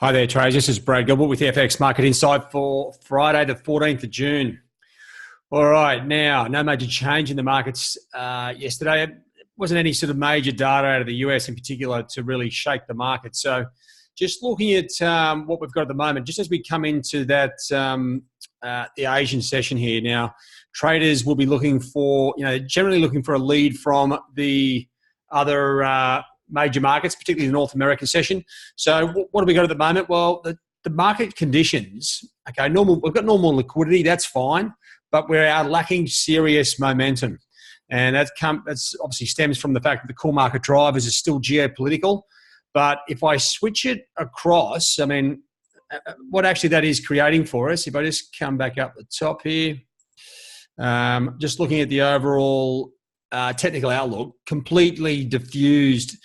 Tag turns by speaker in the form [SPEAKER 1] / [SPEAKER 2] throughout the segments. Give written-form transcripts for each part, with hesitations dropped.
[SPEAKER 1] Hi there, traders. This is Brad Gilbert with the FX Market Insight for Friday, the 14th of June. All right, now, no major change in the markets yesterday. It wasn't any sort of major data out of the US in particular to really shake the market. So just looking at what we've got at the moment, just as we come into that, the Asian session here now, traders will be looking for, generally looking for a lead from the other major markets, particularly the North American session. So what do we got at the moment? Well, the market conditions, okay, we've got normal liquidity, that's fine, but we're lacking serious momentum. And that's obviously stems from the fact that the core market drivers are still geopolitical. But if I switch it across, I mean, what actually that is creating for us, if I just come back up the top here, just looking at the overall technical outlook, completely diffused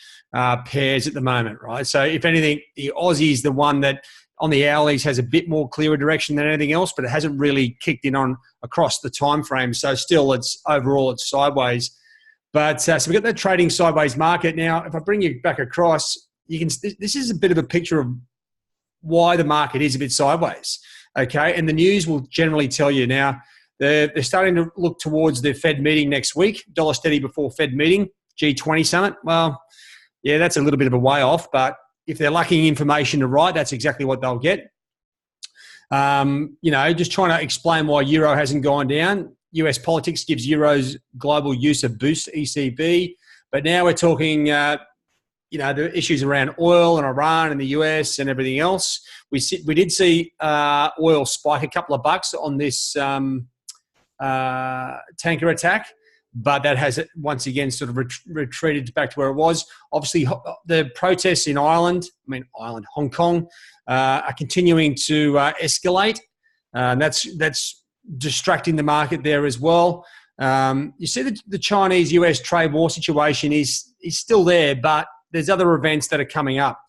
[SPEAKER 1] pairs at the moment, right? So if anything, the Aussie is the one that on the hourlies has a bit more clearer direction than anything else, but it hasn't really kicked in on across the time frame. So still, it's sideways. But so we've got that trading sideways market. Now, if I bring you back across, this is a bit of a picture of why the market is a bit sideways, okay? And the news will generally tell you now. They're starting to look towards the Fed meeting next week, dollar steady before Fed meeting, G20 summit. Well, yeah, that's a little bit of a way off, but if they're lacking information to write, that's exactly what they'll get. Just trying to explain why euro hasn't gone down. US politics gives euro's global use a boost, ECB. But now we're talking, the issues around oil and Iran and the US and everything else. We did see oil spike a couple of bucks on this tanker attack, but that has once again sort of retreated back to where it was. Obviously, the protests in Hong Kong, are continuing to escalate. That's distracting the market there as well. You see the Chinese-US trade war situation is still there, but there's other events that are coming up.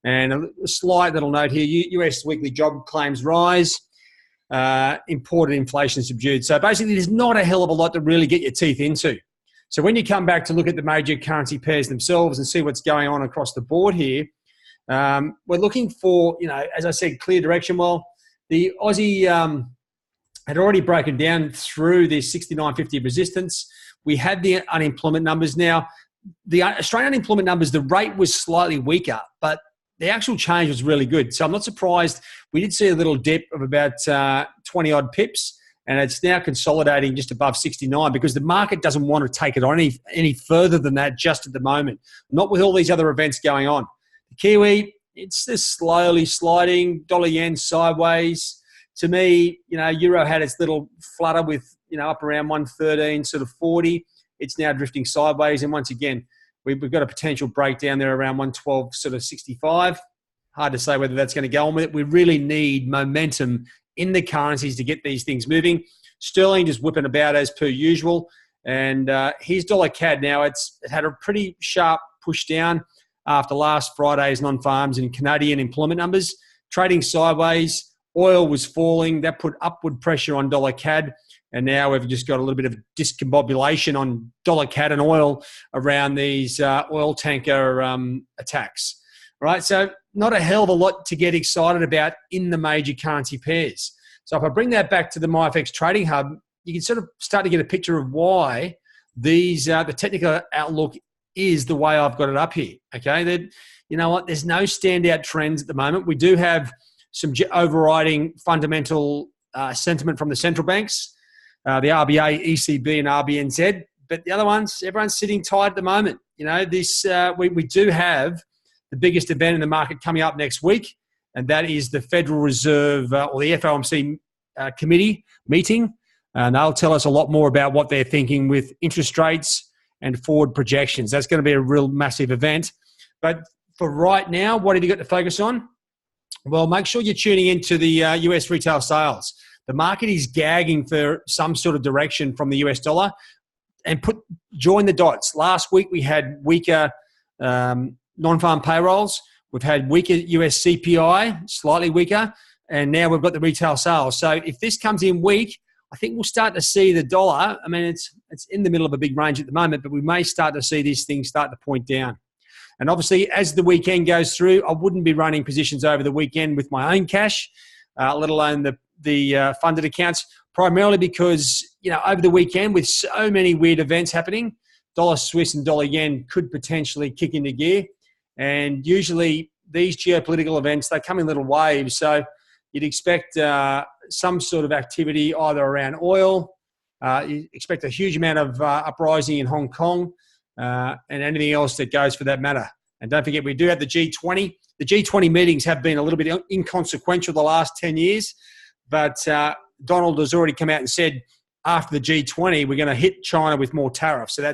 [SPEAKER 1] And a slight little note here, US weekly job claims rise. Imported inflation subdued. So basically, there's not a hell of a lot to really get your teeth into. So when you come back to look at the major currency pairs themselves and see what's going on across the board here, we're looking for, as I said, clear direction. Well, the Aussie had already broken down through the 69.50 resistance. We had the unemployment numbers. Now, the Australian unemployment numbers, the rate was slightly weaker, but the actual change was really good. So I'm not surprised. We did see a little dip of about 20-odd pips, and it's now consolidating just above 69 because the market doesn't want to take it on any further than that just at the moment, not with all these other events going on. The Kiwi, it's just slowly sliding, dollar-yen sideways. To me, euro had its little flutter with, up around 113, sort of 40. It's now drifting sideways, and once again, we've got a potential breakdown there around 112, sort of 65. Hard to say whether that's going to go on with it. We really need momentum in the currencies to get these things moving. Sterling just whipping about as per usual. And here's dollar CAD now. It had a pretty sharp push down after last Friday's non-farms and Canadian employment numbers. Trading sideways. Oil was falling. That put upward pressure on dollar CAD. And now we've just got a little bit of discombobulation on dollar CAD and oil around these oil tanker attacks. Right? So not a hell of a lot to get excited about in the major currency pairs. So if I bring that back to the MyFX Trading Hub, you can sort of start to get a picture of why the technical outlook is the way I've got it up here. Okay? You know what? There's no standout trends at the moment. We do have some overriding fundamental sentiment from the central banks. The RBA, ECB, and RBNZ. But the other ones, everyone's sitting tight at the moment. We do have the biggest event in the market coming up next week, and that is the Federal Reserve or the FOMC committee meeting. And they'll tell us a lot more about what they're thinking with interest rates and forward projections. That's going to be a real massive event. But for right now, what have you got to focus on? Well, make sure you're tuning into the US retail sales. The market is gagging for some sort of direction from the US dollar, and join the dots. Last week we had weaker non-farm payrolls. We've had weaker US CPI, slightly weaker, and now we've got the retail sales. So if this comes in weak, I think we'll start to see the dollar. I mean, it's in the middle of a big range at the moment, but we may start to see this thing start to point down. And obviously, as the weekend goes through, I wouldn't be running positions over the weekend with my own cash, let alone the funded accounts, primarily because, over the weekend with so many weird events happening, dollar Swiss and dollar yen could potentially kick into gear. And usually these geopolitical events, they come in little waves. So you'd expect some sort of activity either around oil. You expect a huge amount of uprising in Hong Kong and anything else that goes for that matter. And don't forget, we do have the G20. The G20 meetings have been a little bit inconsequential the last 10 years. But Donald has already come out and said after the G20, we're going to hit China with more tariffs. So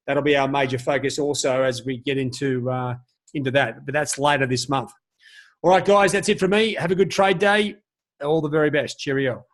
[SPEAKER 1] that'll be our major focus also as we get into that. But that's later this month. All right, guys, that's it from me. Have a good trade day. All the very best. Cheerio.